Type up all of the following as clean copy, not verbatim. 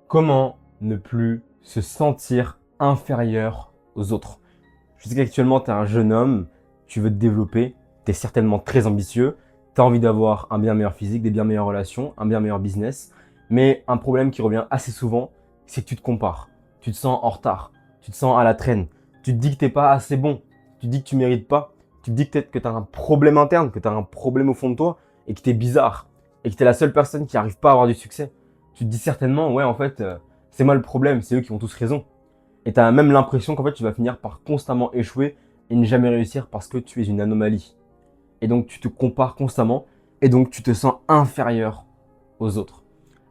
Comment ne plus se sentir inférieur aux autres? Je sais qu'actuellement, tu es un jeune homme, tu veux te développer, tu es certainement très ambitieux, tu as envie d'avoir un bien meilleur physique, des bien meilleures relations, un bien meilleur business. Mais un problème qui revient assez souvent, c'est que tu te compares. Tu te sens en retard, tu te sens à la traîne, tu te dis que tu n'es pas assez bon, tu te dis que tu ne mérites pas, tu te dis peut-être que tu as un problème interne, que tu as un problème au fond de toi et que tu es bizarre et que tu es la seule personne qui n'arrive pas à avoir du succès. Tu te dis certainement, ouais, en fait, c'est moi le problème, c'est eux qui ont tous raison. Et tu as même l'impression qu'en fait, tu vas finir par constamment échouer et ne jamais réussir parce que tu es une anomalie. Et donc, tu te compares constamment et donc, tu te sens inférieur aux autres.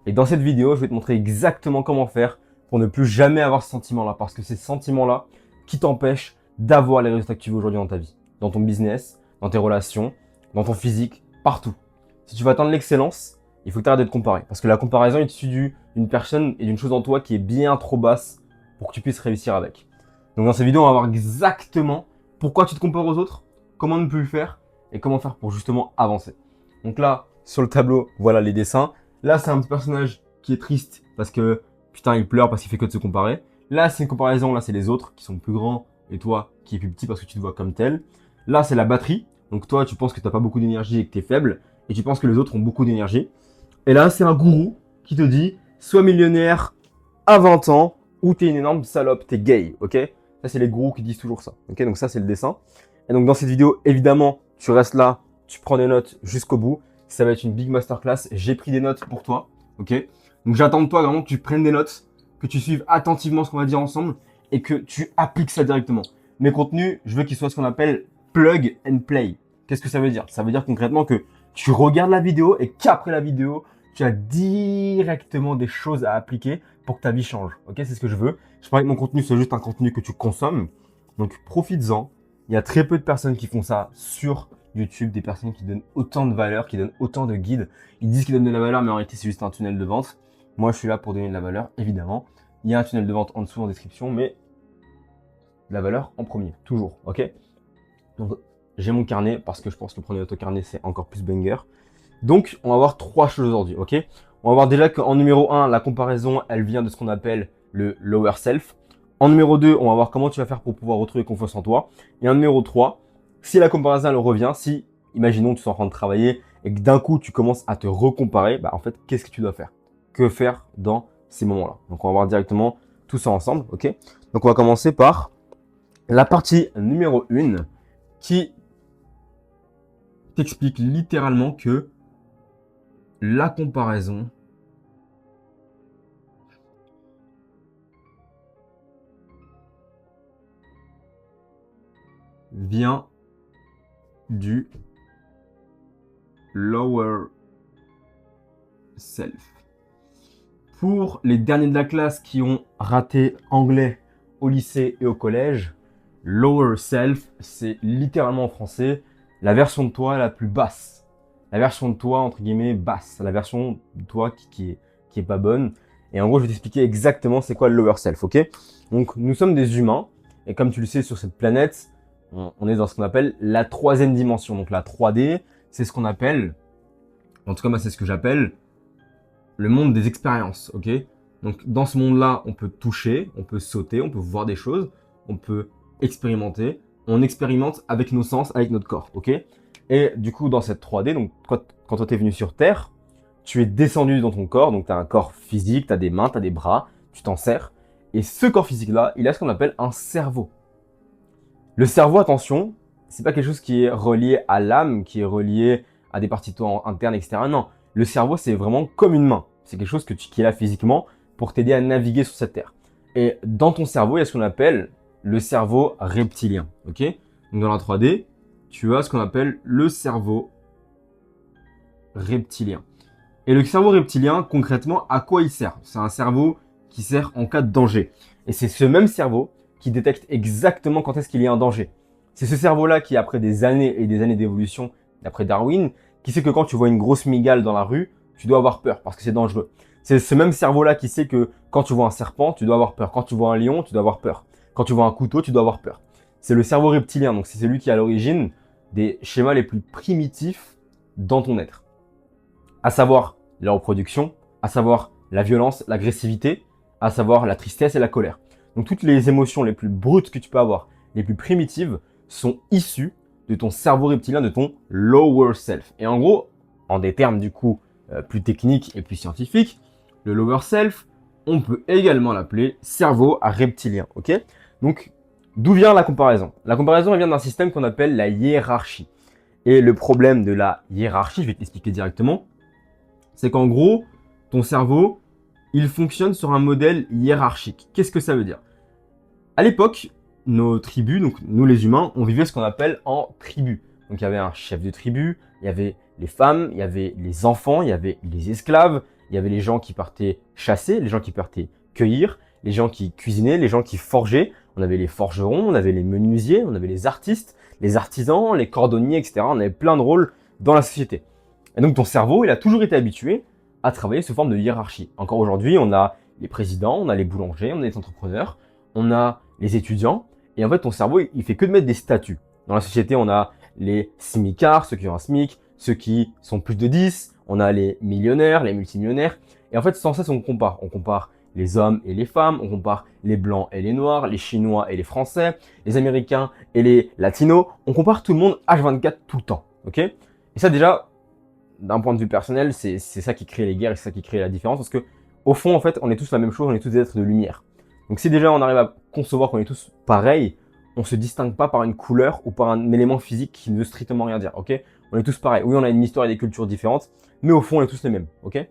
Et dans cette vidéo, je vais te montrer exactement comment faire pour ne plus jamais avoir ce sentiment-là. Parce que c'est ce sentiment-là qui t'empêche d'avoir les résultats que tu veux aujourd'hui dans ta vie. Dans ton business, dans tes relations, dans ton physique, partout. Si tu veux atteindre l'excellence, il faut que tu arrêtes de te comparer. Parce que la comparaison est issue d'une personne et d'une chose en toi qui est bien trop basse pour que tu puisses réussir avec. Donc dans cette vidéo, on va voir exactement pourquoi tu te compares aux autres, comment ne plus le faire et comment faire pour justement avancer. Donc là, sur le tableau, voilà les dessins. Là, c'est un petit personnage qui est triste parce que putain, il pleure parce qu'il fait que de se comparer. Là, c'est une comparaison, là, c'est les autres qui sont plus grands et toi qui es plus petit parce que tu te vois comme tel. Là, c'est la batterie. Donc toi, tu penses que tu n'as pas beaucoup d'énergie et que tu es faible et tu penses que les autres ont beaucoup d'énergie. Et là, c'est un gourou qui te dit sois millionnaire à 20 ans ou t'es une énorme salope, t'es gay, ok? Ça, c'est les gourous qui disent toujours ça, ok? Donc ça, c'est le dessin. Et donc dans cette vidéo, évidemment, tu restes là, tu prends des notes jusqu'au bout. Ça va être une big masterclass. J'ai pris des notes pour toi, ok? Donc j'attends de toi vraiment que tu prennes des notes, que tu suives attentivement ce qu'on va dire ensemble et que tu appliques ça directement. Mes contenus, je veux qu'ils soient ce qu'on appelle plug and play. Qu'est-ce que ça veut dire? Ça veut dire concrètement que tu regardes la vidéo et qu'après la vidéo, tu as directement des choses à appliquer pour que ta vie change. Ok, c'est ce que je veux. Je parle que mon contenu, c'est juste un contenu que tu consommes. Donc, profites-en. Il y a très peu de personnes qui font ça sur YouTube, des personnes qui donnent autant de valeur, qui donnent autant de guides. Ils disent qu'ils donnent de la valeur, mais en réalité, c'est juste un tunnel de vente. Moi, je suis là pour donner de la valeur, évidemment. Il y a un tunnel de vente en dessous en description, mais la valeur en premier, toujours. Ok? Donc, j'ai mon carnet parce que je pense que le premier autocarnet, c'est encore plus banger. Donc, on va voir trois choses aujourd'hui, ok? On va voir déjà qu'en numéro 1, la comparaison, elle vient de ce qu'on appelle le lower self. En numéro 2, on va voir comment tu vas faire pour pouvoir retrouver confiance en toi. Et en numéro 3, si la comparaison, elle revient, si, imaginons, tu es en train de travailler et que d'un coup, tu commences à te recomparer, bah, en fait, qu'est-ce que tu dois faire? Que faire dans ces moments-là? Donc, on va voir directement tout ça ensemble, ok? Donc, on va commencer par la partie numéro 1 qui t'explique littéralement que la comparaison vient du lower self. Pour les derniers de la classe qui ont raté anglais au lycée et au collège, lower self, c'est littéralement en français la version de toi la plus basse. La version de toi, entre guillemets, basse. La version de toi qui est pas bonne. Et en gros, je vais t'expliquer exactement c'est quoi le lower self, ok? Donc, nous sommes des humains. Et comme tu le sais, sur cette planète, on est dans ce qu'on appelle la troisième dimension. Donc, la 3D, c'est ce qu'on appelle, en tout cas, moi, c'est ce que j'appelle le monde des expériences, ok? Donc, dans ce monde-là, on peut toucher, on peut sauter, on peut voir des choses, on peut expérimenter. On expérimente avec nos sens, avec notre corps, ok? Et du coup, dans cette 3D, donc quand toi t'es venu sur Terre, tu es descendu dans ton corps, donc tu as un corps physique, tu as des mains, tu as des bras, tu t'en sers. Et ce corps physique-là, il a ce qu'on appelle un cerveau. Le cerveau, attention, c'est pas quelque chose qui est relié à l'âme, qui est relié à des parties de toi internes, etc. Non, le cerveau, c'est vraiment comme une main. C'est quelque chose qui est là physiquement pour t'aider à naviguer sur cette terre. Et dans ton cerveau, il y a ce qu'on appelle le cerveau reptilien. Ok? Donc dans la 3D, tu as ce qu'on appelle le cerveau reptilien. Et le cerveau reptilien, concrètement, à quoi il sert? C'est un cerveau qui sert en cas de danger. Et c'est ce même cerveau qui détecte exactement quand est-ce qu'il y a un danger. C'est ce cerveau-là qui, après des années et des années d'évolution, d'après Darwin, qui sait que quand tu vois une grosse migale dans la rue, tu dois avoir peur parce que c'est dangereux. C'est ce même cerveau-là qui sait que quand tu vois un serpent, tu dois avoir peur. Quand tu vois un lion, tu dois avoir peur. Quand tu vois un couteau, tu dois avoir peur. C'est le cerveau reptilien, donc c'est celui qui est à l'origine des schémas les plus primitifs dans ton être. À savoir la reproduction, à savoir la violence, l'agressivité, à savoir la tristesse et la colère. Donc toutes les émotions les plus brutes que tu peux avoir, les plus primitives, sont issues de ton cerveau reptilien, de ton lower self. Et en gros, en des termes du coup plus techniques et plus scientifiques, le lower self, on peut également l'appeler cerveau reptilien. Ok? Donc, d'où vient la comparaison? La comparaison elle vient d'un système qu'on appelle la hiérarchie. Et le problème de la hiérarchie, je vais t'expliquer directement, c'est qu'en gros, ton cerveau, il fonctionne sur un modèle hiérarchique. Qu'est-ce que ça veut dire? À l'époque, nos tribus, donc nous les humains, on vivait ce qu'on appelle en tribu. Donc il y avait un chef de tribu, il y avait les femmes, il y avait les enfants, il y avait les esclaves, il y avait les gens qui partaient chasser, les gens qui partaient cueillir, les gens qui cuisinaient, les gens qui forgeaient. On avait les forgerons, on avait les menuisiers, on avait les artistes, les artisans, les cordonniers, etc. On avait plein de rôles dans la société. Et donc ton cerveau, il a toujours été habitué à travailler sous forme de hiérarchie. Encore aujourd'hui, on a les présidents, on a les boulangers, on a les entrepreneurs, on a les étudiants. Et en fait, ton cerveau, il fait que de mettre des statuts. Dans la société, on a les smicards, ceux qui ont un SMIC, ceux qui sont plus de 10, on a les millionnaires, les multimillionnaires. Et en fait, sans cesse, on compare. On compare les hommes et les femmes, on compare les blancs et les noirs, les chinois et les français, les américains et les latinos. On compare tout le monde H24 tout le temps. Ok? Et ça, déjà, d'un point de vue personnel, c'est ça qui crée les guerres et c'est ça qui crée la différence. Parce que, au fond, en fait, on est tous la même chose, on est tous des êtres de lumière. Donc si déjà on arrive à concevoir qu'on est tous pareils, on se distingue pas par une couleur ou par un élément physique qui ne veut strictement rien dire, ok? On est tous pareils. Oui, on a une histoire et des cultures différentes, mais au fond, on est tous les mêmes, ok?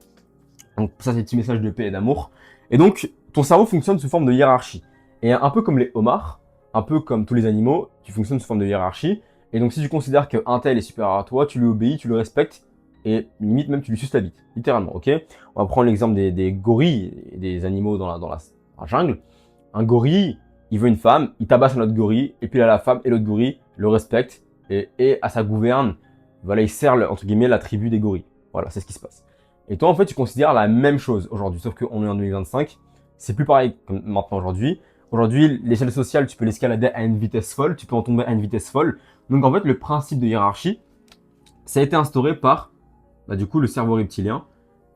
Donc ça, c'est un petit message de paix et d'amour. Et donc, ton cerveau fonctionne sous forme de hiérarchie. Et un peu comme les homards, un peu comme tous les animaux, tu fonctionnes sous forme de hiérarchie. Et donc, si tu considères qu'un tel est supérieur à toi, tu lui obéis, tu le respectes, et limite même tu lui suces la bite, littéralement, ok? On va prendre l'exemple des gorilles et des animaux dans la jungle. Un gorille, il veut une femme, il tabasse un autre gorille, et puis là, la femme et l'autre gorille le respectent, et à sa gouverne, voilà, il sert, entre guillemets, la tribu des gorilles. Voilà, c'est ce qui se passe. Et toi, en fait, tu considères la même chose aujourd'hui, sauf qu'on est en 2025, c'est plus pareil comme maintenant aujourd'hui. Aujourd'hui, l'échelle sociale, tu peux l'escalader à une vitesse folle, tu peux en tomber à une vitesse folle. Donc en fait, le principe de hiérarchie, ça a été instauré par, du coup, le cerveau reptilien,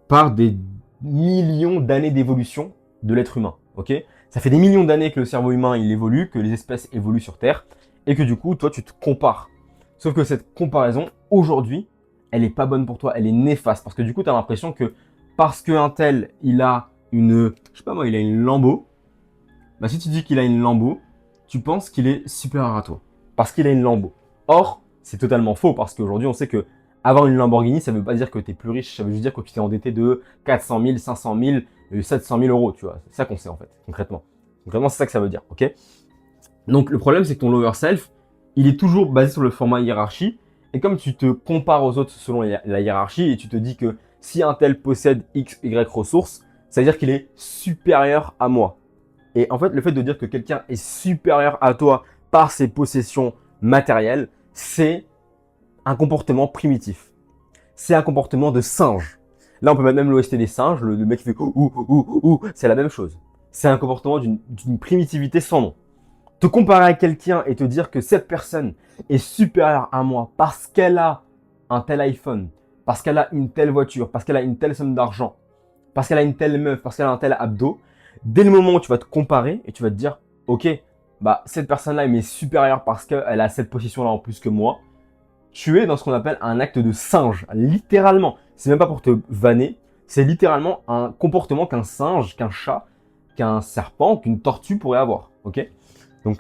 par des millions d'années d'évolution de l'être humain, ok? Ça fait des millions d'années que le cerveau humain, il évolue, que les espèces évoluent sur Terre, et que du coup, toi, tu te compares. Sauf que cette comparaison, aujourd'hui, elle est pas bonne pour toi, elle est néfaste, parce que du coup, tu as l'impression que parce qu'un tel, il a une, je sais pas moi, il a une Lambo, si tu dis qu'il a une Lambo, tu penses qu'il est supérieur à toi, parce qu'il a une Lambo. Or, c'est totalement faux, parce qu'aujourd'hui, on sait que avoir une Lamborghini, ça veut pas dire que tu es plus riche, ça veut juste dire que tu t'es endetté de 400 000, 500 000, 700 000 euros, tu vois. C'est ça qu'on sait en fait, concrètement. Concrètement, c'est ça que ça veut dire, ok? Donc le problème, c'est que ton lower self, il est toujours basé sur le format hiérarchie. Et comme tu te compares aux autres selon la hiérarchie et tu te dis que si un tel possède X, Y ressources, ça veut dire qu'il est supérieur à moi. Et en fait, le fait de dire que quelqu'un est supérieur à toi par ses possessions matérielles, c'est un comportement primitif. C'est un comportement de singe. Là, on peut mettre même l'OST des singes, le mec qui fait ouh, c'est la même chose. C'est un comportement d'une primitivité sans nom. Te comparer à quelqu'un et te dire que cette personne est supérieure à moi parce qu'elle a un tel iPhone, parce qu'elle a une telle voiture, parce qu'elle a une telle somme d'argent, parce qu'elle a une telle meuf, parce qu'elle a un tel abdos, dès le moment où tu vas te comparer et tu vas te dire, ok, cette personne-là elle m'est supérieure parce qu'elle a cette position-là en plus que moi, tu es dans ce qu'on appelle un acte de singe, littéralement. C'est même pas pour te vanner, c'est littéralement un comportement qu'un singe, qu'un chat, qu'un serpent, qu'une tortue pourrait avoir, ok? Donc,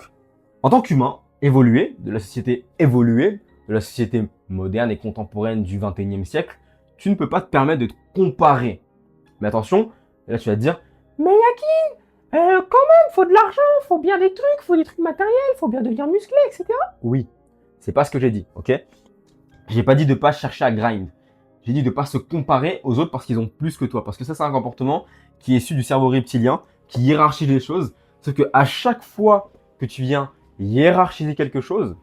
en tant qu'humain évolué, de la société évoluée, de la société moderne et contemporaine du 21e siècle, tu ne peux pas te permettre de te comparer. Mais attention, là tu vas te dire, mais Yaki, quand même, faut de l'argent, faut bien des trucs, faut des trucs matériels, faut bien devenir musclé, etc. Oui, c'est pas ce que j'ai dit, ok? J'ai pas dit de pas chercher à grind. J'ai dit de pas se comparer aux autres parce qu'ils ont plus que toi. Parce que ça, c'est un comportement qui est issu du cerveau reptilien, qui hiérarchise les choses. Sauf que à chaque fois que tu viens hiérarchiser quelque chose,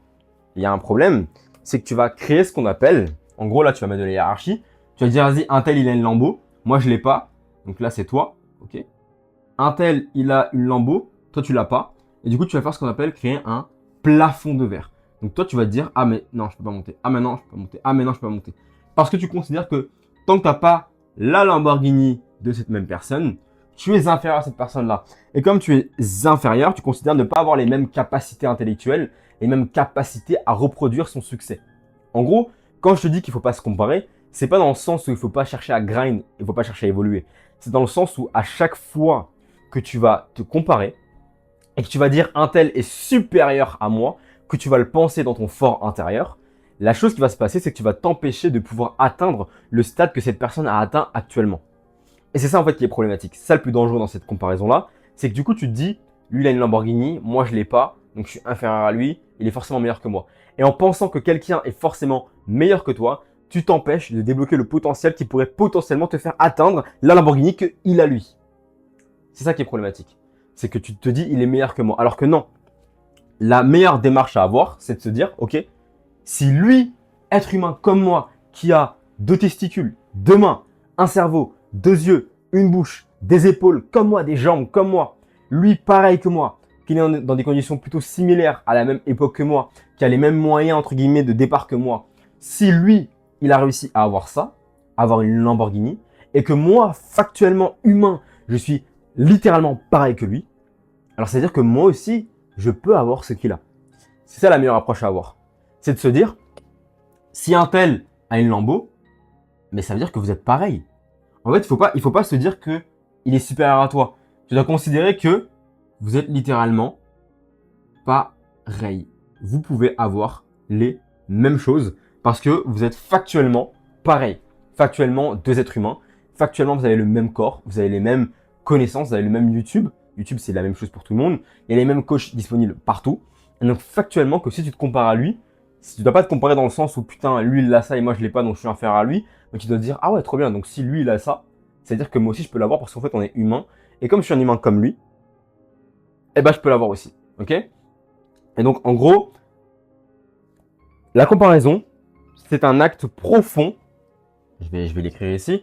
il y a un problème. C'est que tu vas créer ce qu'on appelle, en gros là, tu vas mettre de la hiérarchie. Tu vas dire, vas-y, un tel, il a une Lambo. Moi, je l'ai pas. Donc là, c'est toi. Ok. Un tel, il a une Lambo. Toi, tu l'as pas. Et du coup, tu vas faire ce qu'on appelle créer un plafond de verre. Donc toi, tu vas te dire, ah mais non, je peux pas monter. Ah mais non, je peux pas monter. Ah mais non, je peux pas monter. Parce que tu considères que tant que tu n'as pas la Lamborghini de cette même personne, tu es inférieur à cette personne-là. Et comme tu es inférieur, tu considères ne pas avoir les mêmes capacités intellectuelles, les mêmes capacités à reproduire son succès. En gros, quand je te dis qu'il ne faut pas se comparer, c'est pas dans le sens où il ne faut pas chercher à grind, il ne faut pas chercher à évoluer. C'est dans le sens où à chaque fois que tu vas te comparer et que tu vas dire un tel est supérieur à moi, que tu vas le penser dans ton fort intérieur, la chose qui va se passer, c'est que tu vas t'empêcher de pouvoir atteindre le stade que cette personne a atteint actuellement. Et c'est ça en fait qui est problématique. C'est ça le plus dangereux dans cette comparaison-là. C'est que du coup, tu te dis, lui, il a une Lamborghini, moi, je l'ai pas, donc je suis inférieur à lui, il est forcément meilleur que moi. Et en pensant que quelqu'un est forcément meilleur que toi, tu t'empêches de débloquer le potentiel qui pourrait potentiellement te faire atteindre la Lamborghini qu'il a lui. C'est ça qui est problématique. C'est que tu te dis, il est meilleur que moi. Alors que non. La meilleure démarche à avoir, c'est de se dire, ok, si lui, être humain comme moi, qui a 2 testicules, 2 mains, un cerveau, 2 yeux, une bouche, des épaules comme moi, des jambes comme moi, lui pareil que moi, qui est dans des conditions plutôt similaires à la même époque que moi, qui a les mêmes moyens entre guillemets de départ que moi, si lui, il a réussi à avoir ça, avoir une Lamborghini, et que moi, factuellement humain, je suis littéralement pareil que lui, alors c'est-à-dire que moi aussi, je peux avoir ce qu'il a. C'est ça la meilleure approche à avoir. C'est de se dire, si un tel a une Lambo, mais ça veut dire que vous êtes pareil. En fait, il faut pas se dire que il est supérieur à toi. Tu dois considérer que vous êtes littéralement pareil. Vous pouvez avoir les mêmes choses parce que vous êtes factuellement pareil. Factuellement 2 êtres humains. Factuellement, vous avez le même corps, vous avez les mêmes connaissances, vous avez le même YouTube. YouTube, c'est la même chose pour tout le monde. Il y a les mêmes coachs disponibles partout. Et donc, factuellement, que si tu te compares à lui, si tu ne dois pas te comparer dans le sens où putain, lui il a ça et moi je l'ai pas, donc je suis inférieur à lui, mais tu dois te dire ah ouais, trop bien, donc si lui il a ça, c'est-à-dire que moi aussi je peux l'avoir parce qu'en fait on est humain. Et comme je suis un humain comme lui, eh ben je peux l'avoir aussi. Ok? Et donc en gros, la comparaison, c'est un acte profond. Je vais l'écrire ici.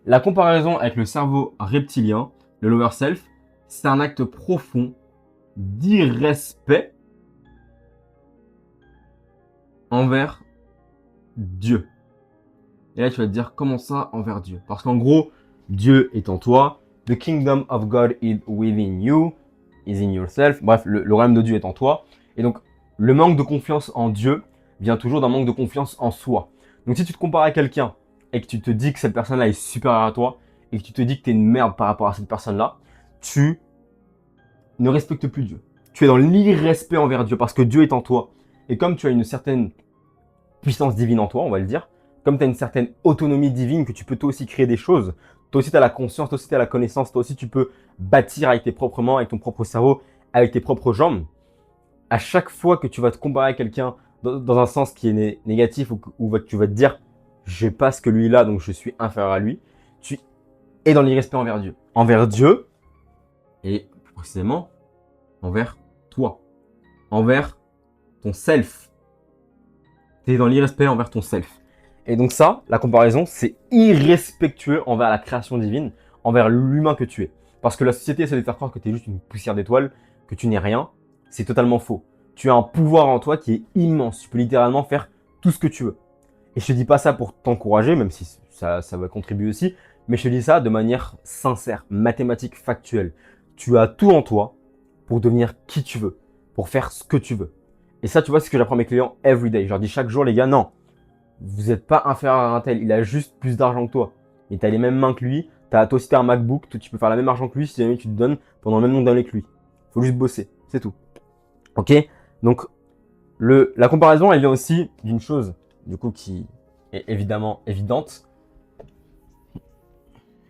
La comparaison avec le cerveau reptilien, le lower self, c'est un acte profond d'irrespect envers Dieu. Et là, tu vas te dire, comment ça envers Dieu? Parce qu'en gros, Dieu est en toi. The kingdom of God is within you, is in yourself. Bref, le royaume de Dieu est en toi. Et donc, le manque de confiance en Dieu vient toujours d'un manque de confiance en soi. Donc, si tu te compares à quelqu'un et que tu te dis que cette personne-là est supérieure à toi et que tu te dis que tu es une merde par rapport à cette personne-là, tu ne respectes plus Dieu. Tu es dans l'irrespect envers Dieu parce que Dieu est en toi. Et comme tu as une certaine puissance divine en toi, on va le dire, comme tu as une certaine autonomie divine, que tu peux toi aussi créer des choses, toi aussi tu as la conscience, toi aussi tu as la connaissance, toi aussi tu peux bâtir avec tes propres mains, avec ton propre cerveau, avec tes propres jambes. À chaque fois que tu vas te comparer à quelqu'un dans un sens qui est négatif ou tu vas te dire j'ai pas ce que lui il a donc je suis inférieur à lui, tu es dans l'irrespect envers Dieu. Envers Dieu et plus précisément envers toi, envers ton self. Tu es dans l'irrespect envers ton self. Et donc ça, la comparaison, c'est irrespectueux envers la création divine, envers l'humain que tu es. Parce que la société essaie de faire croire que tu es juste une poussière d'étoiles, que tu n'es rien. C'est totalement faux. Tu as un pouvoir en toi qui est immense. Tu peux littéralement faire tout ce que tu veux. Et je te dis pas ça pour t'encourager, même si ça va contribuer aussi, mais je te dis ça de manière sincère, mathématique, factuelle. Tu as tout en toi pour devenir qui tu veux, pour faire ce que tu veux. Et ça, tu vois, c'est ce que j'apprends à mes clients everyday. Je leur dis chaque jour, les gars, non, vous n'êtes pas inférieur à un tel, il a juste plus d'argent que toi. Et tu as les mêmes mains que lui, toi aussi tu as un MacBook, tu peux faire la même argent que lui si jamais tu te donnes pendant le même nombre d'années que lui. Faut juste bosser, c'est tout. Ok? Donc, la comparaison, elle vient aussi d'une chose, du coup, qui est évidemment évidente.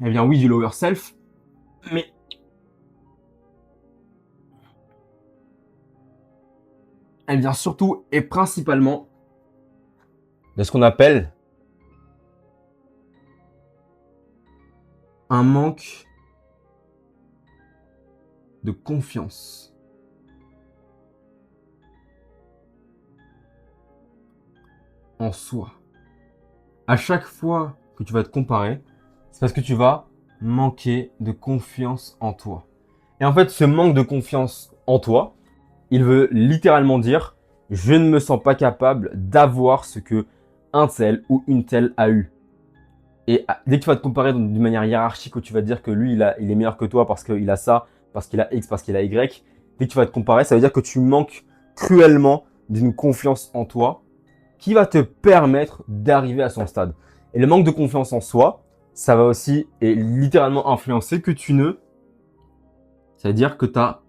Elle vient, oui, du lower self, mais elle vient surtout et principalement de ce qu'on appelle un manque de confiance en soi. À chaque fois que tu vas te comparer, c'est parce que tu vas manquer de confiance en toi. Et en fait, ce manque de confiance en toi, il veut littéralement dire je ne me sens pas capable d'avoir ce que un tel ou une telle a eu. Et dès que tu vas te comparer d'une manière hiérarchique, où tu vas te dire que lui, il est meilleur que toi parce qu'il a ça, parce qu'il a X, parce qu'il a Y, dès que tu vas te comparer, ça veut dire que tu manques cruellement d'une confiance en toi qui va te permettre d'arriver à son stade. Et le manque de confiance en soi, ça va aussi et littéralement influencer que tu ne... Ça veut dire que tu as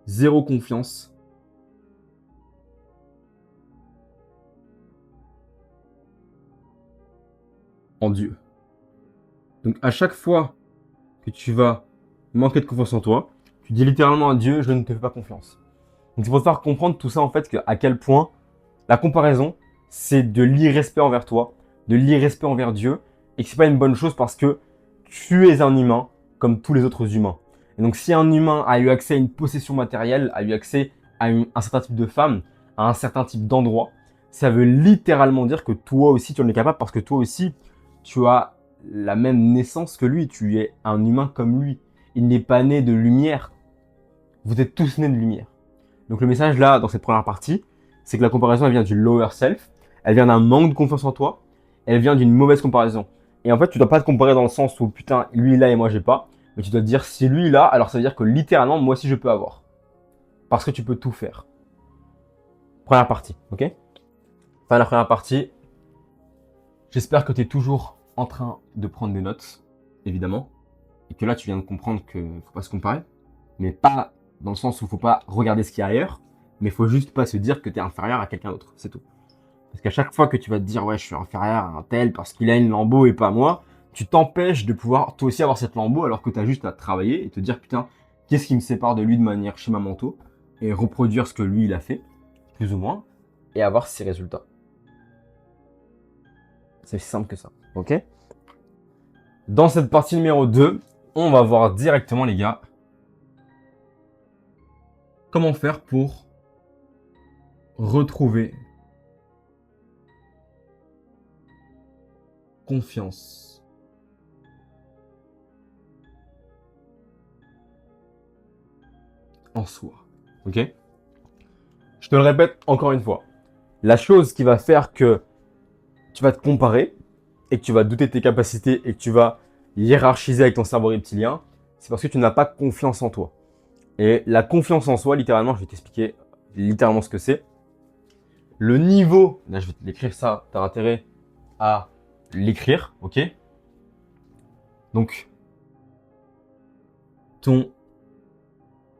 zéro confiance en Dieu. Donc à chaque fois que tu vas manquer de confiance en toi, tu dis littéralement à Dieu, je ne te fais pas confiance. Donc il faut faire comprendre tout ça en fait, à quel point la comparaison, c'est de l'irrespect envers toi, de l'irrespect envers Dieu, et que c'est pas une bonne chose parce que tu es un humain comme tous les autres humains. Et donc si un humain a eu accès à une possession matérielle, a eu accès à un certain type de femme, à un certain type d'endroit, ça veut littéralement dire que toi aussi tu en es capable parce que toi aussi tu as la même naissance que lui, tu es un humain comme lui. Il n'est pas né de lumière, vous êtes tous nés de lumière. Donc le message là, dans cette première partie, c'est que la comparaison, elle vient du lower self, elle vient d'un manque de confiance en toi, elle vient d'une mauvaise comparaison. Et en fait, tu dois pas te comparer dans le sens où putain, lui il a et moi j'ai pas, mais tu dois te dire si lui il a, alors ça veut dire que littéralement moi aussi je peux avoir. Parce que tu peux tout faire. Première partie, ok? Fin de la première partie. J'espère que tu es toujours en train de prendre des notes, évidemment, et que là tu viens de comprendre que faut pas se comparer, mais pas dans le sens où faut pas regarder ce qu'il y a ailleurs, mais faut juste pas se dire que tu es inférieur à quelqu'un d'autre, c'est tout. Parce qu'à chaque fois que tu vas te dire ouais je suis inférieur à un tel parce qu'il a une Lambo et pas moi, tu t'empêches de pouvoir toi aussi avoir cette Lambo alors que tu as juste à travailler et te dire putain qu'est-ce qui me sépare de lui de manière schéma mentaux et reproduire ce que lui il a fait, plus ou moins, et avoir ses résultats. C'est aussi simple que ça, ok? Dans cette partie numéro 2, on va voir directement les gars comment faire pour retrouver confiance en soi. Ok? Je te le répète encore une fois. La chose qui va faire que tu vas te comparer et que tu vas douter de tes capacités et que tu vas hiérarchiser avec ton cerveau reptilien, c'est parce que tu n'as pas confiance en toi. Et la confiance en soi, littéralement, je vais t'expliquer littéralement ce que c'est. Le niveau, là je vais te l'écrire ça, tu as intérêt à l'écrire, ok? Donc, ton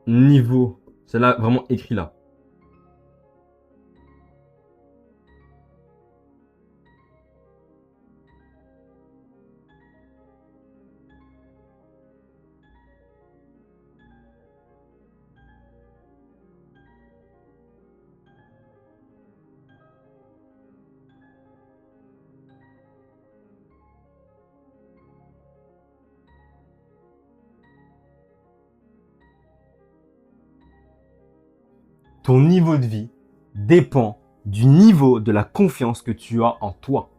niveau, c'est là vraiment écrit là. Ton niveau de vie dépend du niveau de la confiance que tu as en toi.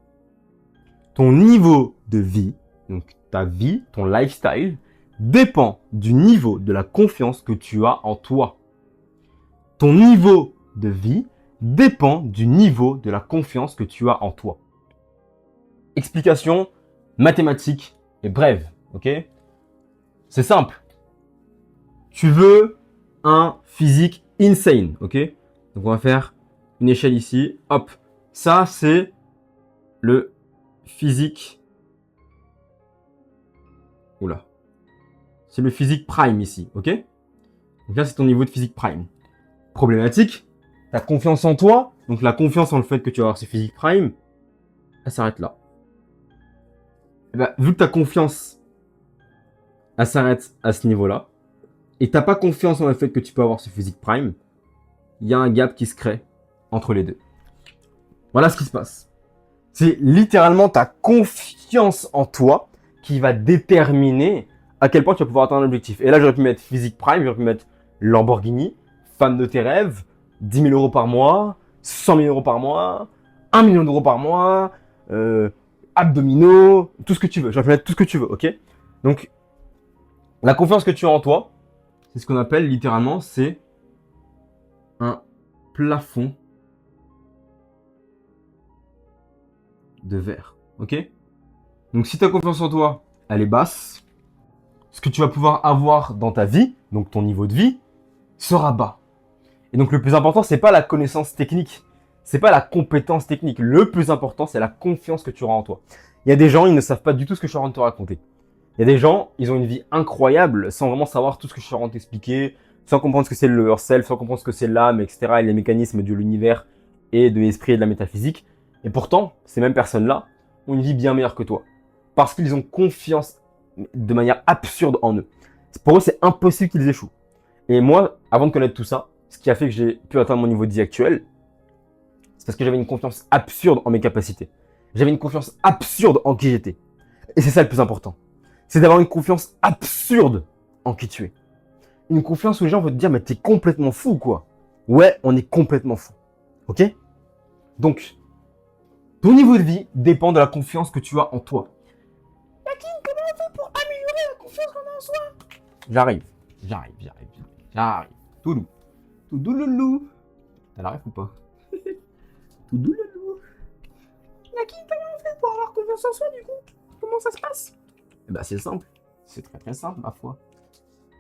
Ton niveau de vie, donc ta vie, ton lifestyle, dépend du niveau de la confiance que tu as en toi. Ton niveau de vie dépend du niveau de la confiance que tu as en toi. Explication mathématique et brève, ok? C'est simple. Tu veux un physique insane, ok? Donc on va faire une échelle ici. Hop, ça c'est le physique. Oula. C'est le physique prime ici, ok? Donc là c'est ton niveau de physique prime. Problématique, ta confiance en toi, donc la confiance en le fait que tu vas avoir ce physique prime, elle s'arrête là. Et ben, vu que ta confiance, elle s'arrête à ce niveau-là, et t'as pas confiance en le fait que tu peux avoir ce physique prime, il y a un gap qui se crée entre les deux. Voilà ce qui se passe. C'est littéralement ta confiance en toi qui va déterminer à quel point tu vas pouvoir atteindre l'objectif. Et là, j'aurais pu mettre physique prime, j'aurais pu mettre Lamborghini, femme de tes rêves, 10 000 euros par mois, 100 000 euros par mois, 1 million d'euros par mois, abdominaux, tout ce que tu veux. J'aurais pu mettre tout ce que tu veux, ok? Donc, la confiance que tu as en toi, c'est ce qu'on appelle littéralement, c'est un plafond de verre, ok? Donc si ta confiance en toi, elle est basse, ce que tu vas pouvoir avoir dans ta vie, donc ton niveau de vie, sera bas. Et donc le plus important, c'est pas la connaissance technique, c'est pas la compétence technique. Le plus important, c'est la confiance que tu auras en toi. Il y a des gens, ils ne savent pas du tout ce que je suis en train de te raconter. Il y a des gens, ils ont une vie incroyable sans vraiment savoir tout ce que je suis en train de t'expliquer, sans comprendre ce que c'est le self, sans comprendre ce que c'est l'âme, etc. et les mécanismes de l'univers et de l'esprit et de la métaphysique. Et pourtant, ces mêmes personnes-là ont une vie bien meilleure que toi. Parce qu'ils ont confiance de manière absurde en eux. Pour eux, c'est impossible qu'ils échouent. Et moi, avant de connaître tout ça, ce qui a fait que j'ai pu atteindre mon niveau de vie actuel, c'est parce que j'avais une confiance absurde en mes capacités. J'avais une confiance absurde en qui j'étais. Et c'est ça le plus important. C'est d'avoir une confiance absurde en qui tu es. Une confiance où les gens vont te dire, mais t'es complètement fou, quoi. Ouais, on est complètement fou. Ok? Donc, ton niveau de vie dépend de la confiance que tu as en toi. Yakin, comment on fait pour améliorer la confiance qu'on a en soi? J'arrive. Tout doux. Tout doux loulou. T'as la ref ou pas? Tout doux loulou. Yakin, comment on fait pour avoir confiance en soi, du coup? Comment ça se passe? Eh ben, c'est simple. C'est très très simple, ma foi.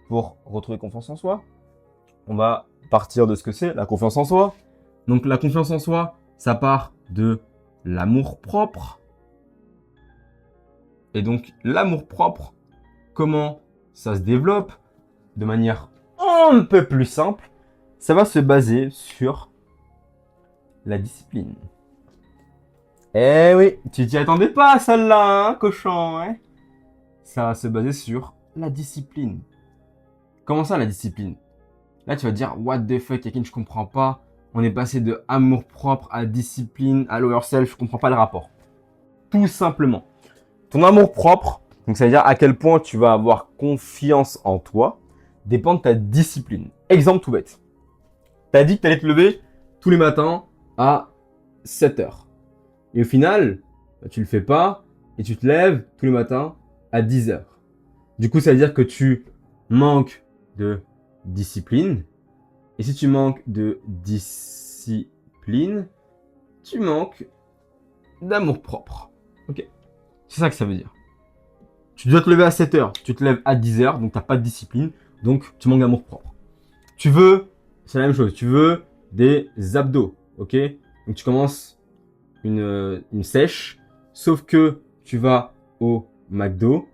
Pour retrouver confiance en soi, on va partir de ce que c'est la confiance en soi. Donc la confiance en soi, ça part de l'amour propre. Et donc l'amour propre, comment ça se développe de manière un peu plus simple, ça va se baser sur la discipline. Eh oui, tu t'y attendais pas à celle-là, hein, cochon, hein? Ça va se baser sur la discipline. Comment ça, la discipline? Là, tu vas te dire, what the fuck, Yakin, je comprends pas. On est passé de amour propre à discipline, à lower self, je comprends pas le rapport. Tout simplement. Ton amour propre, donc ça veut dire à quel point tu vas avoir confiance en toi, dépend de ta discipline. Exemple tout bête. Tu as dit que tu allais te lever tous les matins à 7 heures. Et au final, tu le fais pas et tu te lèves tous les matins à 10 heures. Du coup, ça veut dire que tu manques de discipline. Et si tu manques de discipline, tu manques d'amour propre. Ok? C'est ça que ça veut dire. Tu dois te lever à 7 heures, tu te lèves à 10 heures, donc tu n'as pas de discipline, donc tu manques d'amour propre. Tu veux, c'est la même chose, tu veux des abdos, ok? Donc tu commences une sèche, sauf que tu vas au McDo,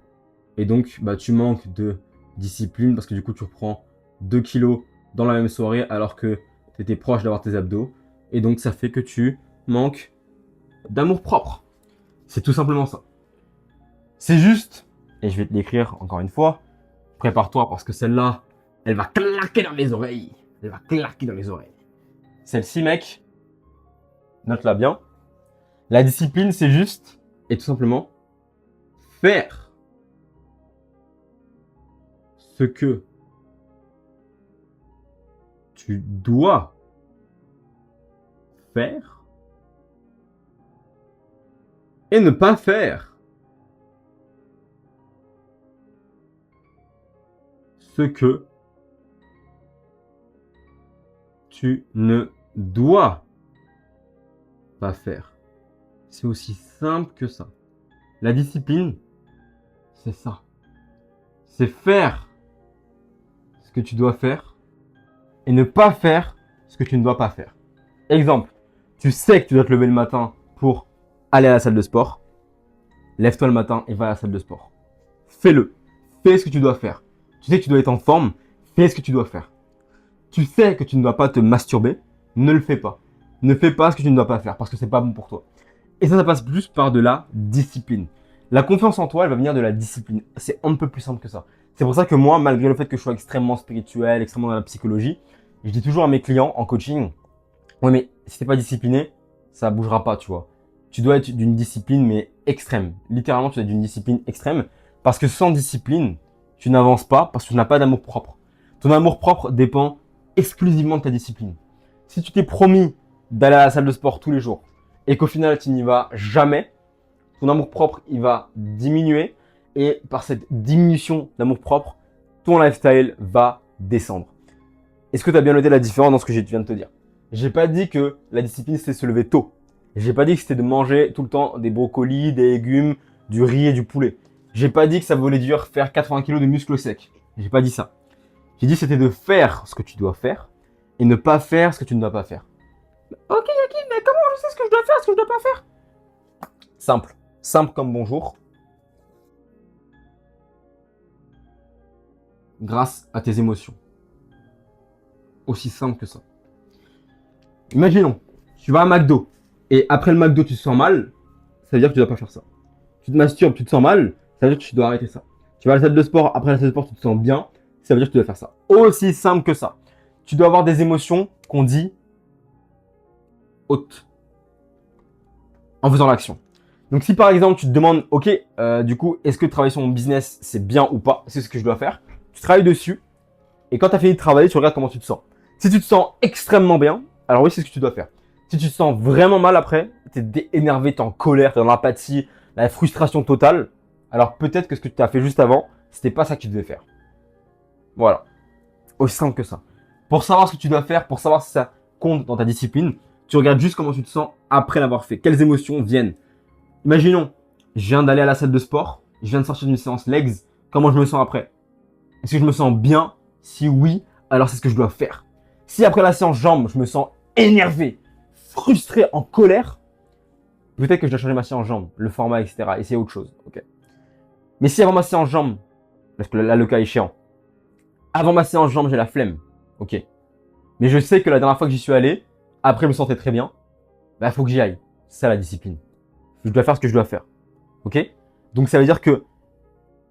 et donc bah, tu manques de discipline parce que du coup tu reprends 2 kilos dans la même soirée alors que tu étais proche d'avoir tes abdos, et donc ça fait que tu manques d'amour propre. C'est tout simplement ça. C'est juste, et je vais te l'écrire encore une fois, prépare-toi parce que celle-là, elle va claquer dans les oreilles. Elle va claquer dans les oreilles. Celle-ci, mec, note-la bien. La discipline, c'est juste et tout simplement faire ce que tu dois faire et ne pas faire ce que tu ne dois pas faire. C'est aussi simple que ça. La discipline, c'est ça. C'est faire ce que tu dois faire et ne pas faire ce que tu ne dois pas faire. Exemple, tu sais que tu dois te lever le matin pour aller à la salle de sport. Lève-toi le matin et va à la salle de sport. Fais-le. Fais ce que tu dois faire. Tu sais que tu dois être en forme. Fais ce que tu dois faire. Tu sais que tu ne dois pas te masturber. Ne le fais pas. Ne fais pas ce que tu ne dois pas faire parce que c'est pas bon pour toi. Et ça passe plus par de la discipline. La confiance en toi, elle va venir de la discipline. C'est un peu plus simple que ça. C'est pour ça que moi, malgré le fait que je sois extrêmement spirituel, extrêmement dans la psychologie, je dis toujours à mes clients en coaching, ouais, mais si t'es pas discipliné, ça bougera pas, tu vois. Tu dois être d'une discipline, mais extrême. Littéralement, tu dois être d'une discipline extrême. Parce que sans discipline, tu n'avances pas parce que tu n'as pas d'amour propre. Ton amour propre dépend exclusivement de ta discipline. Si tu t'es promis d'aller à la salle de sport tous les jours et qu'au final, tu n'y vas jamais, ton amour propre, il va diminuer. Et par cette diminution d'amour propre, ton lifestyle va descendre. Est-ce que tu as bien noté la différence dans ce que je viens de te dire? J'ai pas dit que la discipline, c'était se lever tôt. J'ai pas dit que c'était de manger tout le temps des brocolis, des légumes, du riz et du poulet. J'ai pas dit que ça voulait dire faire 80 kilos de muscles secs. J'ai pas dit ça. J'ai dit c'était de faire ce que tu dois faire et ne pas faire ce que tu ne dois pas faire. Ok, mais comment je sais ce que je dois faire, ce que je dois pas faire? Simple. Simple comme bonjour. Grâce à tes émotions. Aussi simple que ça. Imaginons, tu vas à McDo et après le McDo tu te sens mal, ça veut dire que tu dois pas faire ça. Tu te masturbes, tu te sens mal, ça veut dire que tu dois arrêter ça. Tu vas à la salle de sport, après la salle de sport tu te sens bien, ça veut dire que tu dois faire ça. Aussi simple que ça. Tu dois avoir des émotions qu'on dit hautes en faisant l'action. Donc si par exemple tu te demandes, ok, du coup, est-ce que travailler sur mon business c'est bien ou pas, c'est ce que je dois faire, tu travailles dessus et quand tu as fini de travailler, tu regardes comment tu te sens. Si tu te sens extrêmement bien, alors oui, c'est ce que tu dois faire. Si tu te sens vraiment mal après, tu es énervé, tu es en colère, tu es dans l'apathie, la frustration totale, alors peut-être que ce que tu as fait juste avant, c'était pas ça que tu devais faire. Voilà. Aussi simple que ça. Pour savoir ce que tu dois faire, pour savoir si ça compte dans ta discipline, tu regardes juste comment tu te sens après l'avoir fait. Quelles émotions viennent. Imaginons, je viens d'aller à la salle de sport, je viens de sortir d'une séance legs, comment je me sens après? Est-ce que je me sens bien? Si oui, alors c'est ce que je dois faire. Si après la séance jambes, je me sens énervé, frustré, en colère, peut-être que je dois changer ma séance jambes, le format, etc. Essayer autre chose. Okay. Mais si avant ma séance jambes, parce que là le cas échéant, avant ma séance jambes, j'ai la flemme, ok. Mais je sais que la dernière fois que j'y suis allé, après je me sentais très bien, bah faut que j'y aille. C'est ça la discipline. Je dois faire ce que je dois faire. Ok? Donc ça veut dire que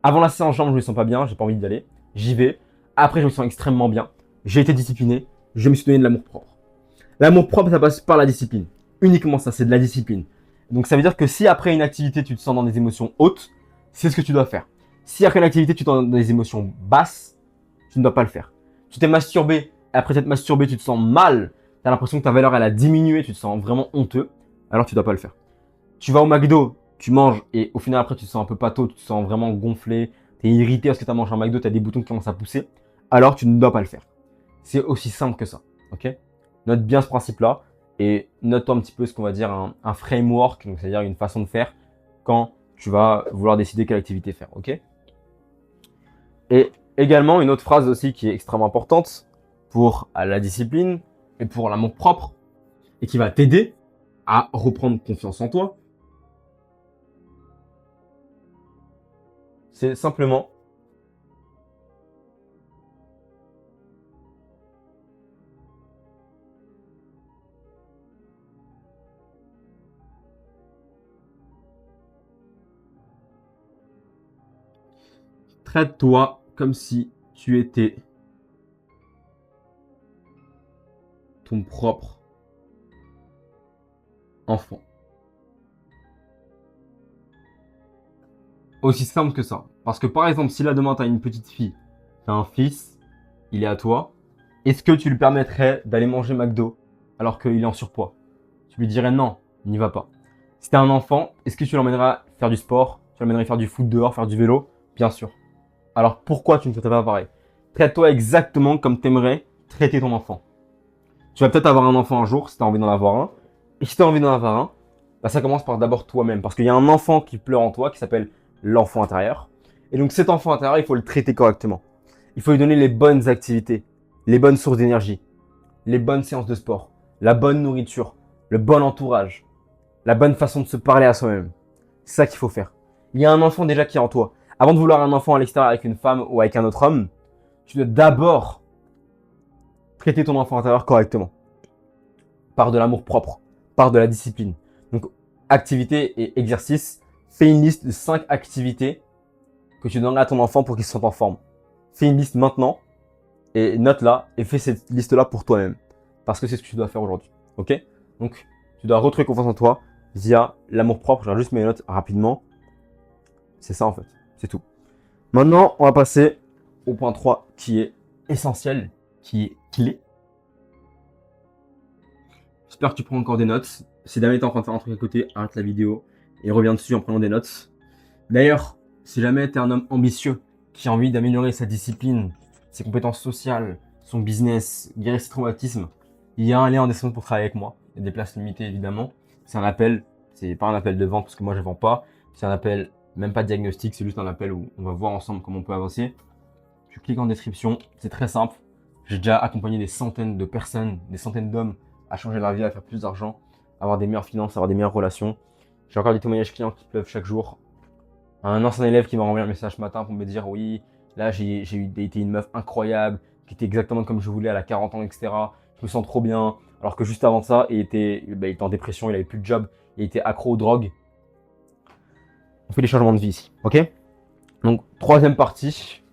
avant la séance jambes, je me sens pas bien, j'ai pas envie d'y aller. J'y vais. Après, je me sens extrêmement bien. J'ai été discipliné. Je me suis donné de l'amour propre. L'amour propre, ça passe par la discipline. Uniquement ça, c'est de la discipline. Donc ça veut dire que si après une activité, tu te sens dans des émotions hautes, c'est ce que tu dois faire. Si après une activité, tu te sens dans des émotions basses, tu ne dois pas le faire. Tu t'es masturbé, et après t'être masturbé, tu te sens mal, tu as l'impression que ta valeur elle a diminué, tu te sens vraiment honteux, alors tu ne dois pas le faire. Tu vas au McDo, tu manges et au final après tu te sens un peu pâteau, tu te sens vraiment gonflé, tu es irrité parce que tu as mangé un McDo, tu as des boutons qui commencent à pousser, alors tu ne dois pas le faire. C'est aussi simple que ça, ok? Note bien ce principe-là et note un petit peu ce qu'on va dire un framework, donc c'est-à-dire une façon de faire quand tu vas vouloir décider quelle activité faire, ok? Et également une autre phrase aussi qui est extrêmement importante pour la discipline et pour l'amour propre et qui va t'aider à reprendre confiance en toi, c'est simplement traite-toi comme si tu étais ton propre enfant. Aussi simple que ça. Parce que par exemple, si là demain tu as une petite fille, tu as un fils, il est à toi, est-ce que tu lui permettrais d'aller manger McDo alors qu'il est en surpoids? Tu lui dirais non, n'y va pas. Si tu as un enfant, est-ce que tu l'emmèneras faire du sport? Tu l'emmènerais faire du foot dehors, faire du vélo? Bien sûr. Alors pourquoi tu ne fais pas pareil? Traite-toi exactement comme tu aimerais traiter ton enfant. Tu vas peut-être avoir un enfant un jour si tu as envie d'en avoir un. Et si tu as envie d'en avoir un, bah ça commence par d'abord toi-même. Parce qu'il y a un enfant qui pleure en toi qui s'appelle l'enfant intérieur. Et donc cet enfant intérieur, il faut le traiter correctement. Il faut lui donner les bonnes activités, les bonnes sources d'énergie, les bonnes séances de sport, la bonne nourriture, le bon entourage, la bonne façon de se parler à soi-même. C'est ça qu'il faut faire. Il y a un enfant déjà qui est en toi. Avant de vouloir un enfant à l'extérieur avec une femme ou avec un autre homme, tu dois d'abord traiter ton enfant intérieur correctement. Par de l'amour propre, par de la discipline. Donc, activité et exercice, fais une liste de 5 activités que tu donneras à ton enfant pour qu'il se sente en forme. Fais une liste maintenant et note-la et fais cette liste-là pour toi-même. Parce que c'est ce que tu dois faire aujourd'hui. Ok? Donc, tu dois retrouver confiance en toi via l'amour propre. Je regarde juste mes notes rapidement. C'est ça en fait. C'est tout. Maintenant, on va passer au point 3 qui est essentiel, qui est clé. J'espère que tu prends encore des notes. Si jamais tu es en train de faire un truc à côté, arrête la vidéo et reviens dessus en prenant des notes. D'ailleurs, si jamais tu es un homme ambitieux qui a envie d'améliorer sa discipline, ses compétences sociales, son business, guérir ses traumatismes, il y a un lien en description pour travailler avec moi. Il y a des places limitées évidemment. C'est un appel, c'est pas un appel de vente parce que moi je vends pas. C'est un appel Même pas de diagnostic, c'est juste un appel où on va voir ensemble comment on peut avancer. Tu cliques en description, c'est très simple. J'ai déjà accompagné des centaines de personnes, des centaines d'hommes à changer leur vie, à faire plus d'argent, à avoir des meilleures finances, à avoir des meilleures relations. J'ai encore des témoignages clients qui pleuvent chaque jour. Un ancien élève qui m'a envoyé un message ce matin pour me dire oui, là j'ai été une meuf incroyable, qui était exactement comme je voulais à la 40 ans, etc. Je me sens trop bien. Alors que juste avant ça, il était en dépression, il avait plus de job, il était accro aux drogues. On fait des changements de vie ici, ok? Donc, troisième partie,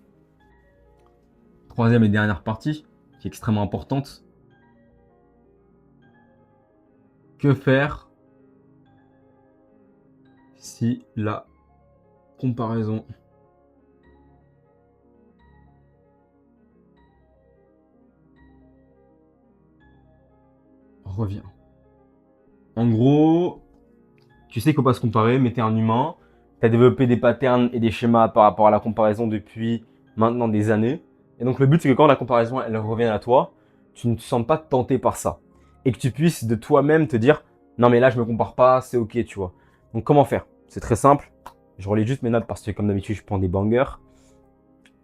troisième et dernière partie, qui est extrêmement importante. Que faire si la comparaison revient? En gros, tu sais qu'il ne faut pas se comparer, mais tu es un humain. Tu as développé des patterns et des schémas par rapport à la comparaison depuis maintenant des années. Et donc le but, c'est que quand la comparaison elle revient à toi, tu ne te sens pas tenté par ça. Et que tu puisses de toi-même te dire, non mais là je me compare pas, c'est ok, tu vois. Donc comment faire? C'est très simple. Je relis juste mes notes parce que comme d'habitude, je prends des bangers.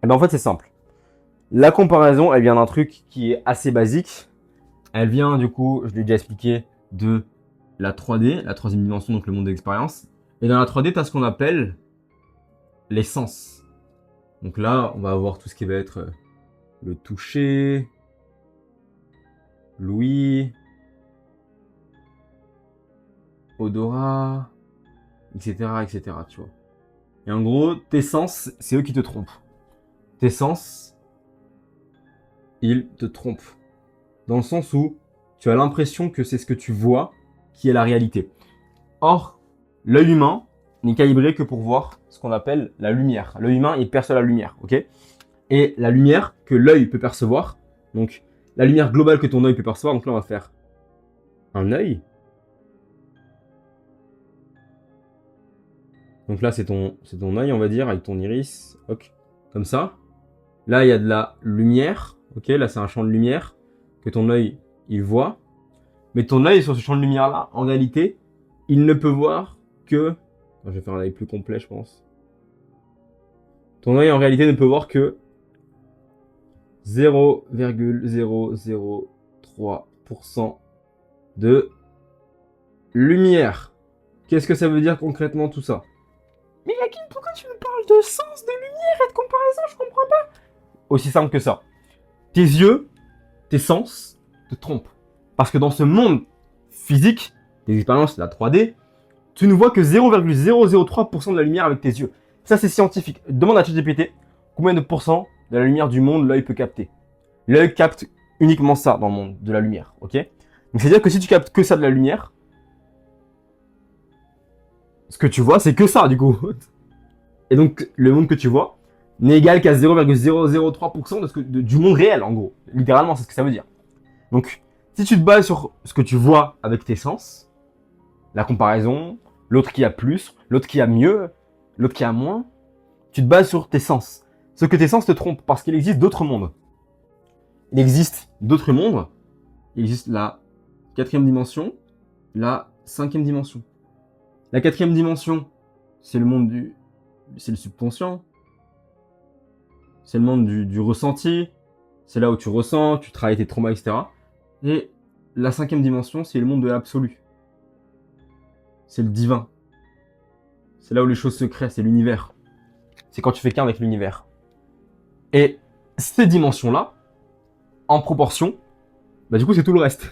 Et ben en fait, c'est simple. La comparaison, elle vient d'un truc qui est assez basique. Elle vient du coup, je l'ai déjà expliqué, de la 3D, la troisième dimension, donc le monde de l'expérience. Et dans la 3D, tu as ce qu'on appelle les sens. Donc là, on va avoir tout ce qui va être le toucher, l'ouïe, odorat, etc., etc., tu vois. Et en gros, tes sens, c'est eux qui te trompent. Tes sens, ils te trompent. Dans le sens où tu as l'impression que c'est ce que tu vois qui est la réalité. Or, l'œil humain n'est calibré que pour voir ce qu'on appelle la lumière. L'œil humain, il perçoit la lumière, ok? Et la lumière que l'œil peut percevoir, donc la lumière globale que ton œil peut percevoir, donc là on va faire un œil. Donc là c'est ton œil, on va dire, avec ton iris, ok, comme ça. Là il y a de la lumière, ok, là c'est un champ de lumière que ton œil il voit. Mais ton œil sur ce champ de lumière là, en réalité, il ne peut voir que... Je vais faire un œil plus complet je pense. Ton œil en réalité ne peut voir que 0,003% de lumière. Qu'est-ce que ça veut dire concrètement tout ça? Mais Yakin, pourquoi tu me parles de sens, de lumière et de comparaison? Je comprends pas. Aussi simple que ça. Tes yeux, tes sens te trompent. Parce que dans ce monde physique, des expériences, la 3D, tu ne vois que 0,003% de la lumière avec tes yeux. Ça, c'est scientifique. Demande à ChatGPT combien de pourcents de la lumière du monde l'œil peut capter. L'œil capte uniquement ça dans le monde de la lumière, ok? Donc c'est-à-dire que si tu captes que ça de la lumière, ce que tu vois, c'est que ça du coup. Et donc le monde que tu vois n'est égal qu'à 0,003% du monde réel en gros. Littéralement, c'est ce que ça veut dire. Donc si tu te bases sur ce que tu vois avec tes sens, la comparaison, l'autre qui a plus, l'autre qui a mieux, l'autre qui a moins, tu te bases sur tes sens. Sauf que tes sens te trompent parce qu'il existe d'autres mondes. Il existe d'autres mondes. Il existe la quatrième dimension, la cinquième dimension. La quatrième dimension, c'est le monde c'est le subconscient. C'est le monde du ressenti. C'est là où tu ressens, tu travailles tes traumas, etc. Et la cinquième dimension, c'est le monde de l'absolu. C'est le divin. C'est là où les choses se créent, c'est l'univers. C'est quand tu fais qu'un avec l'univers. Et ces dimensions-là, en proportion, bah du coup c'est tout le reste.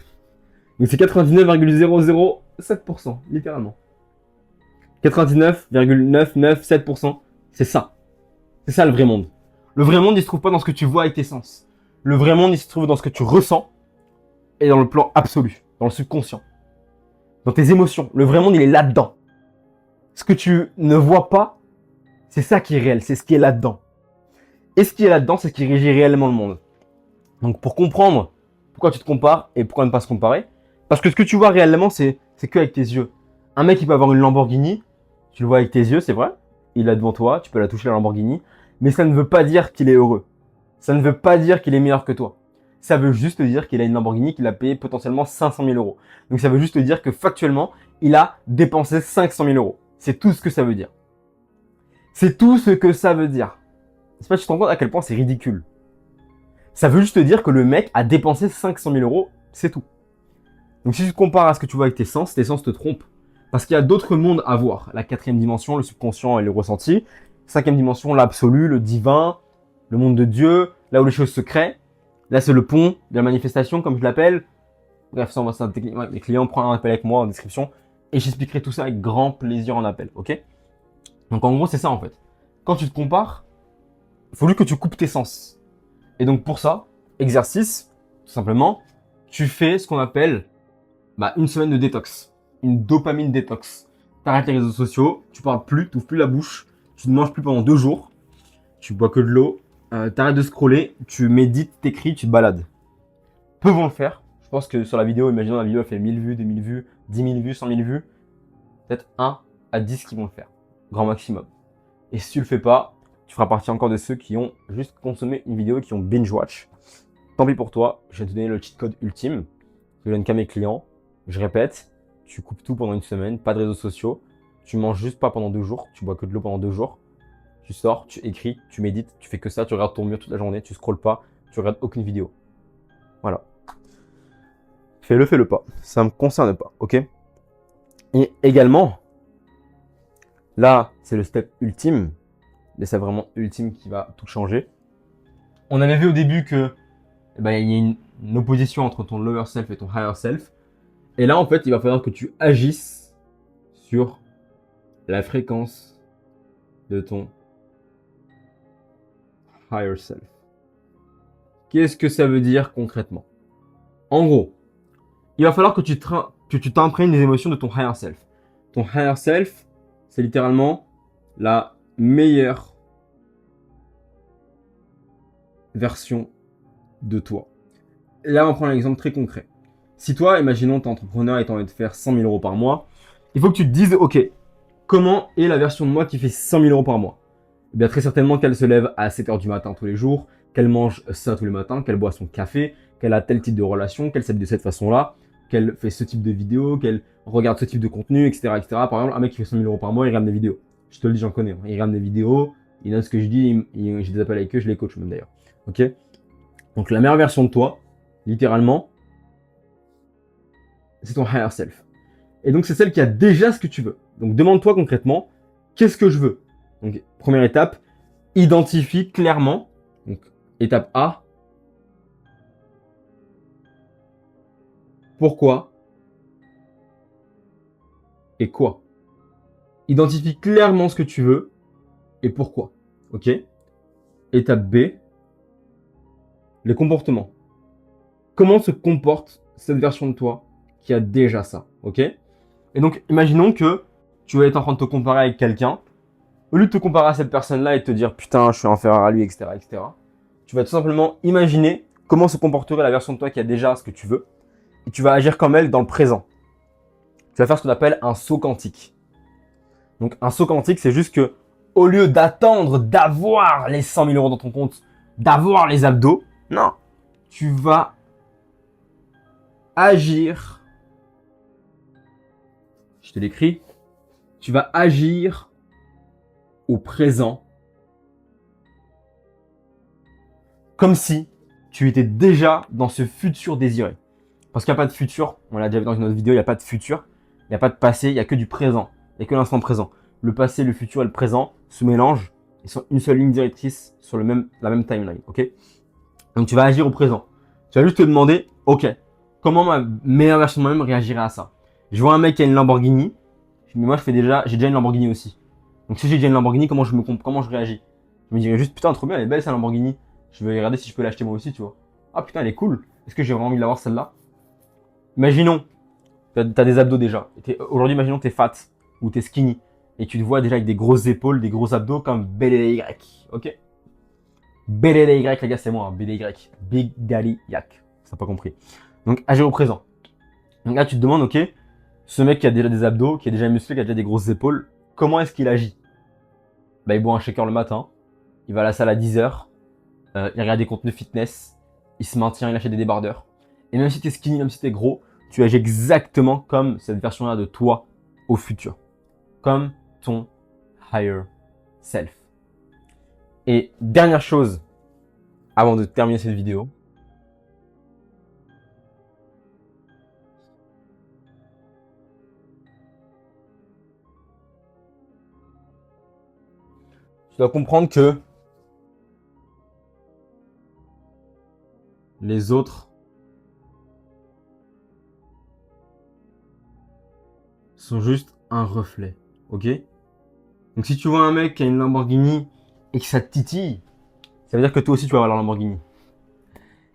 Donc c'est 99,007%, littéralement. 99,997%, c'est ça. C'est ça le vrai monde. Le vrai monde, il se trouve pas dans ce que tu vois avec tes sens. Le vrai monde, il se trouve dans ce que tu ressens et dans le plan absolu, dans le subconscient, dans tes émotions. Le vrai monde, il est là-dedans. Ce que tu ne vois pas, c'est ça qui est réel, c'est ce qui est là-dedans. Et ce qui est là-dedans, c'est ce qui régit réellement le monde. Donc pour comprendre pourquoi tu te compares et pourquoi ne pas se comparer, parce que ce que tu vois réellement, c'est que avec tes yeux. Un mec qui peut avoir une Lamborghini, tu le vois avec tes yeux, c'est vrai, il est devant toi, tu peux la toucher la Lamborghini, mais ça ne veut pas dire qu'il est heureux. Ça ne veut pas dire qu'il est meilleur que toi. Ça veut juste dire qu'il a une Lamborghini qu'il a payé potentiellement 500 000 euros. Donc ça veut juste dire que factuellement, il a dépensé 500 000 euros. C'est tout ce que ça veut dire. C'est tout ce que ça veut dire. Je sais pas si tu te rends compte à quel point c'est ridicule. Ça veut juste te dire que le mec a dépensé 500 000 euros, c'est tout. Donc si tu te compares à ce que tu vois avec tes sens te trompent. Parce qu'il y a d'autres mondes à voir. La quatrième dimension, le subconscient et le ressenti. Cinquième dimension, l'absolu, le divin, le monde de Dieu, là où les choses se créent. Là, c'est le pont de la manifestation, comme je l'appelle. Bref, ça, on va technique. Les clients prennent un appel avec moi en description. Et j'expliquerai tout ça avec grand plaisir en appel, ok? Donc en gros, c'est ça en fait. Quand tu te compares, il faut juste que tu coupes tes sens. Et donc pour ça, exercice, tout simplement, tu fais ce qu'on appelle une semaine de détox. Une dopamine détox. T'arrêtes les réseaux sociaux, tu parles plus, tu n'ouvres plus la bouche, tu ne manges plus pendant 2 jours, tu bois que de l'eau, t'arrêtes de scroller, tu médites, t'écris, tu te balades. Peu vont le faire. Je pense que sur la vidéo, imaginons la vidéo a fait 1000 vues, 2000 vues, 10 000 vues, 100 000 vues. Peut-être 1 à 10 qui vont le faire. Grand maximum. Et si tu le fais pas, tu feras partie encore de ceux qui ont juste consommé une vidéo, qui ont binge-watch. Tant pis pour toi, je vais te donner le cheat code ultime. Je le donne qu'à mes clients. Je répète, tu coupes tout pendant une semaine, pas de réseaux sociaux. Tu manges juste pas pendant 2 jours, tu bois que de l'eau pendant 2 jours. Tu sors, tu écris, tu médites, tu fais que ça, tu regardes ton mur toute la journée, tu scrolles pas, tu regardes aucune vidéo. Voilà. Fais-le pas. Ça me concerne pas, ok? Et également, là, c'est le step ultime. Et c'est vraiment ultime qui va tout changer. On avait vu au début que il y a une opposition entre ton lower self et ton higher self. Et là, en fait, il va falloir que tu agisses sur la fréquence de ton higher self. Qu'est-ce que ça veut dire concrètement? En gros, il va falloir que tu t'imprègnes des émotions de ton higher self. Ton higher self, c'est littéralement la meilleure version de toi. Là, on prend un exemple très concret. Si toi, imaginons, tu es entrepreneur et tu as envie de faire 100 000 euros par mois, il faut que tu te dises, ok, comment est la version de moi qui fait 100 000 euros par mois? Eh bien, très certainement qu'elle se lève à 7 h du matin tous les jours, qu'elle mange ça tous les matins, qu'elle boit son café, qu'elle a tel type de relation, qu'elle s'habille de cette façon-là, qu'elle fait ce type de vidéo, qu'elle regarde ce type de contenu, etc., etc. Par exemple, un mec qui fait 100 000 euros par mois, il regarde des vidéos. Je te le dis, j'en connais. Il regarde des vidéos, il note ce que je dis, j'ai des appels avec eux, je les coach même d'ailleurs. Ok? Donc la meilleure version de toi, littéralement, c'est ton higher self. Et donc c'est celle qui a déjà ce que tu veux. Donc demande-toi concrètement, qu'est-ce que je veux? Donc première étape, identifie clairement. Donc étape A, pourquoi et quoi? Identifie clairement ce que tu veux et pourquoi. Ok? Étape B, les comportements. Comment se comporte cette version de toi qui a déjà ça? Ok? Et donc imaginons que tu vas être en train de te comparer avec quelqu'un. Au lieu de te comparer à cette personne-là et de te dire putain, je suis inférieur à lui, etc., etc., tu vas tout simplement imaginer comment se comporterait la version de toi qui a déjà ce que tu veux et tu vas agir comme elle dans le présent. Tu vas faire ce qu'on appelle un saut quantique. Donc un saut quantique, c'est juste que au lieu d'attendre d'avoir les 100 000 euros dans ton compte, d'avoir les abdos, non, tu vas agir. Je te l'écris. Tu vas agir au présent comme si tu étais déjà dans ce futur désiré. Parce qu'il n'y a pas de futur, on l'a déjà vu dans une autre vidéo, il n'y a pas de futur, il n'y a pas de passé, il n'y a que du présent, il n'y a que l'instant présent. Le passé, le futur et le présent se mélangent et sont une seule ligne directrice sur la même timeline, ok? Donc tu vas agir au présent. Tu vas juste te demander, ok, comment ma meilleure version de moi-même réagirait à ça? Je vois un mec qui a une Lamborghini, mais moi j'ai déjà une Lamborghini aussi. Donc si j'ai déjà une Lamborghini, comment je réagis? Je me dirais juste, putain, trop bien, elle est belle sa Lamborghini. Je vais regarder si je peux l'acheter moi aussi, tu vois. Ah putain, elle est cool. Est-ce que j'ai vraiment envie de l'avoir celle-là? Imaginons, t'as des abdos déjà. Aujourd'hui, imaginons que t'es fat ou t'es skinny et tu te vois déjà avec des grosses épaules, des gros abdos comme BDDY. Ok? BDDY, les gars, c'est moi, hein, BDY. Big Daddy Yak. Ça pas compris. Donc, agir au présent. Donc là, tu te demandes, ok, ce mec qui a déjà des abdos, qui est déjà musclé, qui a déjà des grosses épaules, comment est-ce qu'il agit? Bah, il boit un shaker le matin, il va à la salle à 10 h, il regarde des contenus fitness, il se maintient, il achète des débardeurs. Et même si t'es skinny, même si t'es gros, tu agis exactement comme cette version-là de toi au futur. Comme ton higher self. Et dernière chose, avant de terminer cette vidéo, tu dois comprendre que les autres sont juste un reflet, ok? Donc si tu vois un mec qui a une Lamborghini et que ça te titille, ça veut dire que toi aussi tu vas avoir la Lamborghini.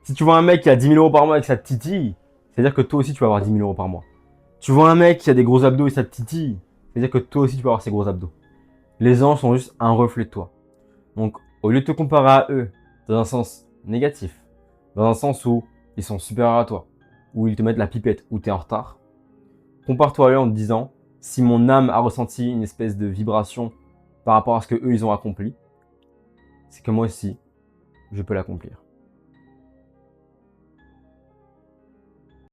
Si tu vois un mec qui a 10 000 euros par mois et que ça te titille, ça veut dire que toi aussi tu vas avoir 10 000 euros par mois. Tu vois un mec qui a des gros abdos et ça te titille, ça veut dire que toi aussi tu vas avoir ces gros abdos. Les gens sont juste un reflet de toi. Donc au lieu de te comparer à eux dans un sens négatif, dans un sens où ils sont supérieurs à toi, où ils te mettent la pipette, où tu es en retard, compare-toi à eux en te disant, si mon âme a ressenti une espèce de vibration par rapport à ce que eux ils ont accompli, c'est que moi aussi, je peux l'accomplir.